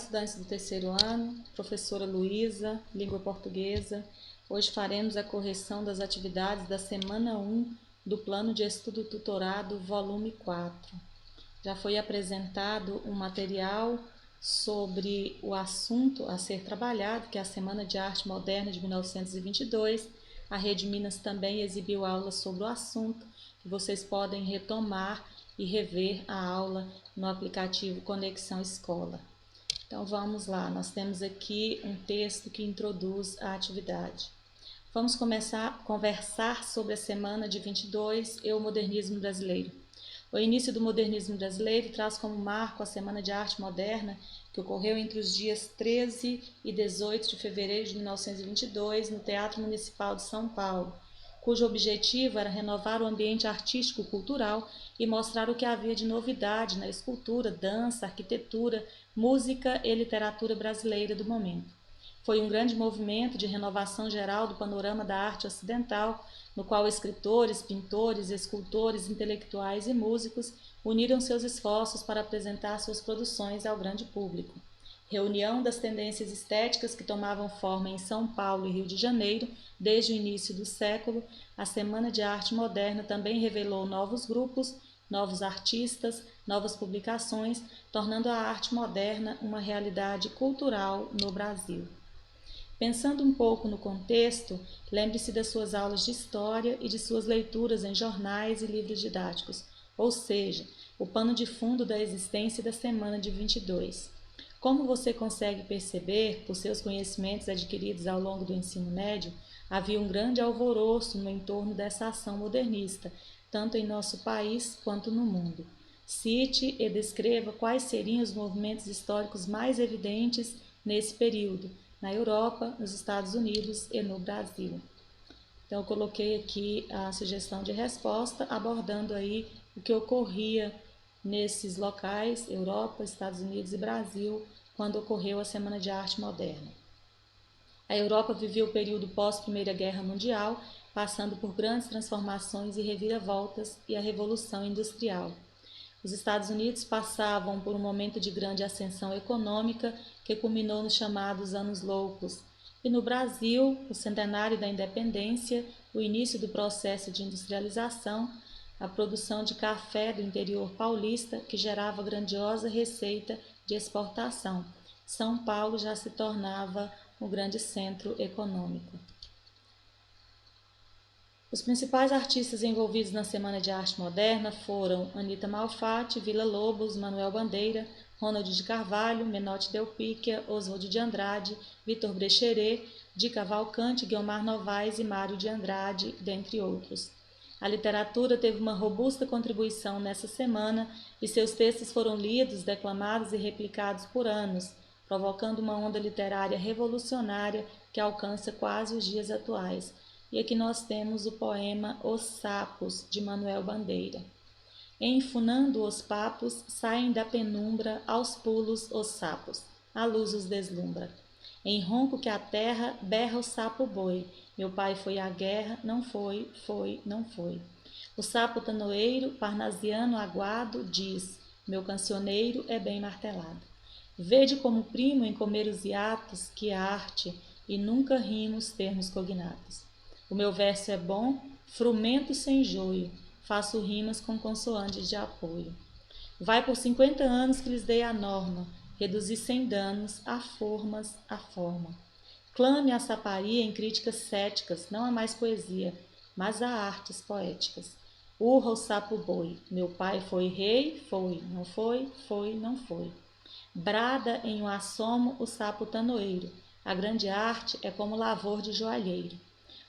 estudantes do terceiro ano, professora Luísa, língua portuguesa. Hoje faremos a correção das atividades da semana 1 do Plano de Estudo Tutorado, volume 4. Já foi apresentado um material sobre o assunto a ser trabalhado, que é a Semana de Arte Moderna de 1922. A Rede Minas também exibiu aulas sobre o assunto, que vocês podem retomar e rever a aula no aplicativo Conexão Escola. Então vamos lá, nós temos aqui um texto que introduz a atividade. Vamos começar a conversar sobre a semana de 22 e o modernismo brasileiro. O início do modernismo brasileiro traz como marco a Semana de Arte Moderna, que ocorreu entre os dias 13 e 18 de fevereiro de 1922 no Teatro Municipal de São Paulo, cujo objetivo era renovar o ambiente artístico-cultural e mostrar o que havia de novidade na escultura, dança, arquitetura, música e literatura brasileira do momento. Foi um grande movimento de renovação geral do panorama da arte ocidental, no qual escritores, pintores, escultores, intelectuais e músicos uniram seus esforços para apresentar suas produções ao grande público. Reunião das tendências estéticas que tomavam forma em São Paulo e Rio de Janeiro desde o início do século, a Semana de Arte Moderna também revelou novos grupos, novos artistas, novas publicações, tornando a arte moderna uma realidade cultural no Brasil. Pensando um pouco no contexto, lembre-se das suas aulas de história e de suas leituras em jornais e livros didáticos, ou seja, o pano de fundo da existência da Semana de 22. Como você consegue perceber, por seus conhecimentos adquiridos ao longo do ensino médio, havia um grande alvoroço no entorno dessa ação modernista, tanto em nosso país quanto no mundo. Cite e descreva quais seriam os movimentos históricos mais evidentes nesse período, na Europa, nos Estados Unidos e no Brasil. Então, eu coloquei aqui a sugestão de resposta, abordando aí o que ocorria nesses locais, Europa, Estados Unidos e Brasil, quando ocorreu a Semana de Arte Moderna. A Europa viveu o período pós-Primeira Guerra Mundial, passando por grandes transformações e reviravoltas e a Revolução Industrial. Os Estados Unidos passavam por um momento de grande ascensão econômica que culminou nos chamados Anos Loucos. E no Brasil, o centenário da independência, o início do processo de industrialização, a produção de café do interior paulista, que gerava grandiosa receita de exportação. São Paulo já se tornava um grande centro econômico. Os principais artistas envolvidos na Semana de Arte Moderna foram Anita Malfatti, Villa-Lobos, Manuel Bandeira, Ronald de Carvalho, Menotti Del Picchia, Oswald de Andrade, Vitor Brecheret, Di Cavalcanti, Guiomar Novaes e Mário de Andrade, dentre outros. A literatura teve uma robusta contribuição nessa semana e seus textos foram lidos, declamados e replicados por anos, provocando uma onda literária revolucionária que alcança quase os dias atuais. E aqui nós temos o poema Os Sapos, de Manuel Bandeira. Enfunando os papos, saem da penumbra aos pulos os sapos, a luz os deslumbra. Em ronco que a terra berra o sapo boi, meu pai foi à guerra, não foi, não foi. O sapo tanoeiro, parnasiano aguado, diz, meu cancioneiro é bem martelado. Vede como primo em comer os hiatos, que arte, e nunca rimos termos cognatos. O meu verso é bom, frumento sem joio, faço rimas com consoantes de apoio. Vai por 50 anos que lhes dei a norma, reduzi sem danos a formas a forma. Clame a saparia em críticas céticas, não há mais poesia, mas há artes poéticas. Urra o sapo boi, meu pai foi rei, foi, não foi, não foi. Brada em um assomo o sapo tanoeiro, a grande arte é como lavor de joalheiro.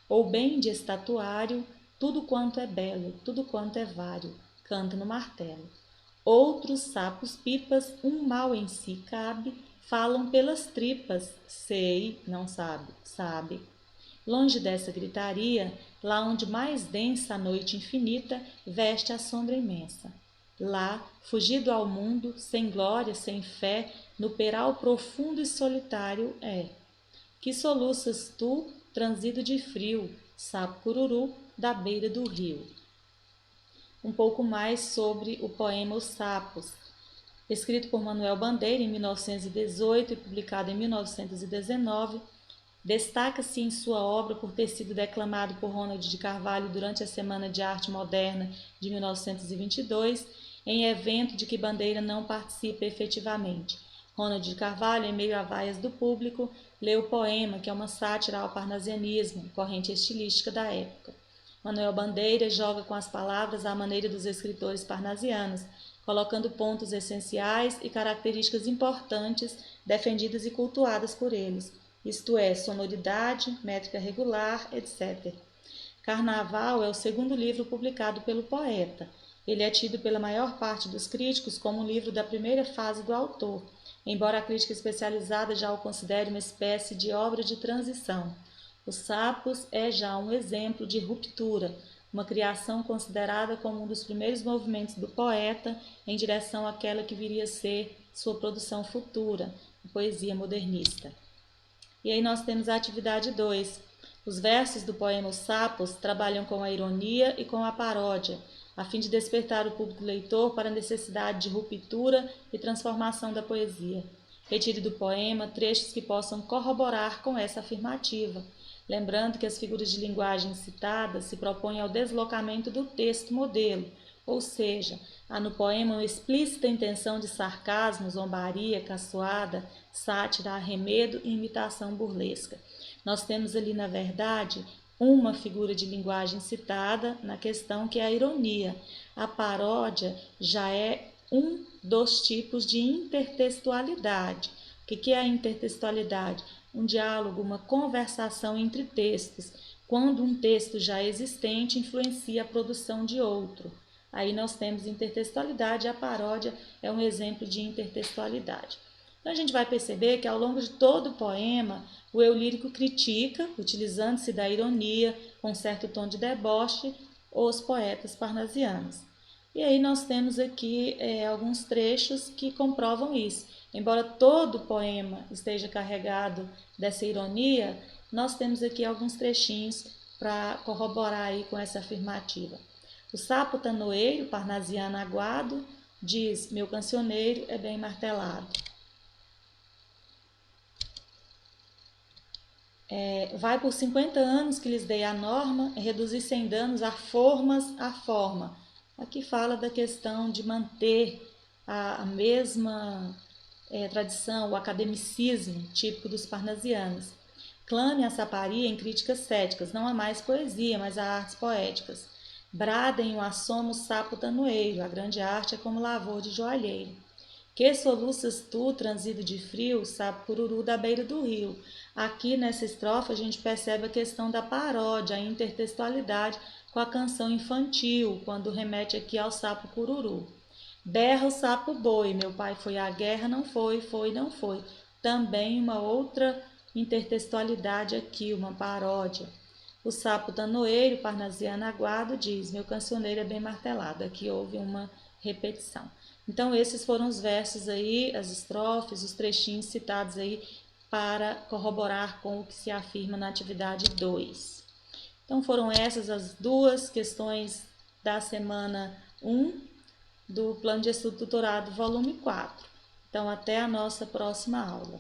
Ou bem de estatuário, tudo quanto é belo, tudo quanto é vário, canta no martelo. Outros sapos pipas, um mal em si cabe, falam pelas tripas, sei, não sabe, sabe. Longe dessa gritaria, lá onde mais densa a noite infinita veste a sombra imensa. Lá, fugido ao mundo, sem glória, sem fé, no peral profundo e solitário é. Que soluças tu, transido de frio, sapo cururu, da beira do rio. Um pouco mais sobre o poema Os Sapos. escrito por Manuel Bandeira em 1918 e publicado em 1919, destaca-se em sua obra por ter sido declamado por Ronald de Carvalho durante a Semana de Arte Moderna de 1922, em evento de que Bandeira não participa efetivamente. Ronald de Carvalho, em meio a vaias do público, lê o poema, que é uma sátira ao parnasianismo, corrente estilística da época. Manuel Bandeira joga com as palavras à maneira dos escritores parnasianos, colocando pontos essenciais e características importantes defendidas e cultuadas por eles, isto é, sonoridade, métrica regular, etc. Carnaval é o segundo livro publicado pelo poeta. Ele é tido pela maior parte dos críticos como um livro da primeira fase do autor, embora a crítica especializada já o considere uma espécie de obra de transição. Os Sapos é já um exemplo de ruptura, uma criação considerada como um dos primeiros movimentos do poeta em direção àquela que viria a ser sua produção futura, a poesia modernista. E aí nós temos a atividade 2. Os versos do poema Os Sapos trabalham com a ironia e com a paródia, a fim de despertar o público leitor para a necessidade de ruptura e transformação da poesia. Retire do poema trechos que possam corroborar com essa afirmativa, lembrando que as figuras de linguagem citadas se propõem ao deslocamento do texto modelo, ou seja, há no poema uma explícita intenção de sarcasmo, zombaria, caçoada, sátira, arremedo e imitação burlesca. Nós temos ali, na verdade, uma figura de linguagem citada na questão que é a ironia. A paródia já é um dos tipos de intertextualidade. O que é a intertextualidade? Um diálogo, uma conversação entre textos, quando um texto já existente influencia a produção de outro. Aí nós temos intertextualidade, a paródia é um exemplo de intertextualidade. Então a gente vai perceber que ao longo de todo o poema, o eu lírico critica, utilizando-se da ironia, com certo tom de deboche, os poetas parnasianos. E aí nós temos aqui alguns trechos que comprovam isso. Embora todo o poema esteja carregado dessa ironia, nós temos aqui alguns trechinhos para corroborar aí com essa afirmativa. O sapo tanoeiro, parnasiano aguado, diz: meu cancioneiro é bem martelado. Vai por 50 anos que lhes dei a norma, reduzir sem danos a formas a forma. Aqui fala da questão de manter a mesma tradição, o academicismo típico dos parnasianos. Clame a saparia em críticas céticas, não há mais poesia, mas há artes poéticas. Bradem o assomo sapo tanoeiro, a grande arte é como lavor de joalheiro. Que soluças tu, transido de frio, sapo cururu da beira do rio. Aqui nessa estrofe a gente percebe a questão da paródia, a intertextualidade com a canção infantil, quando remete aqui ao sapo cururu. Berra o sapo boi, meu pai foi à guerra, não foi, foi, não foi. Também uma outra intertextualidade aqui, uma paródia. O sapo tanoeiro, parnasiano aguado, diz: meu cancioneiro é bem martelado. Aqui houve uma repetição. Então esses foram os versos aí, as estrofes, os trechinhos citados aí para corroborar com o que se afirma na atividade 2. Então foram essas as duas questões da semana 1 do Plano de Estudo Tutorado, volume 4. Então até a nossa próxima aula.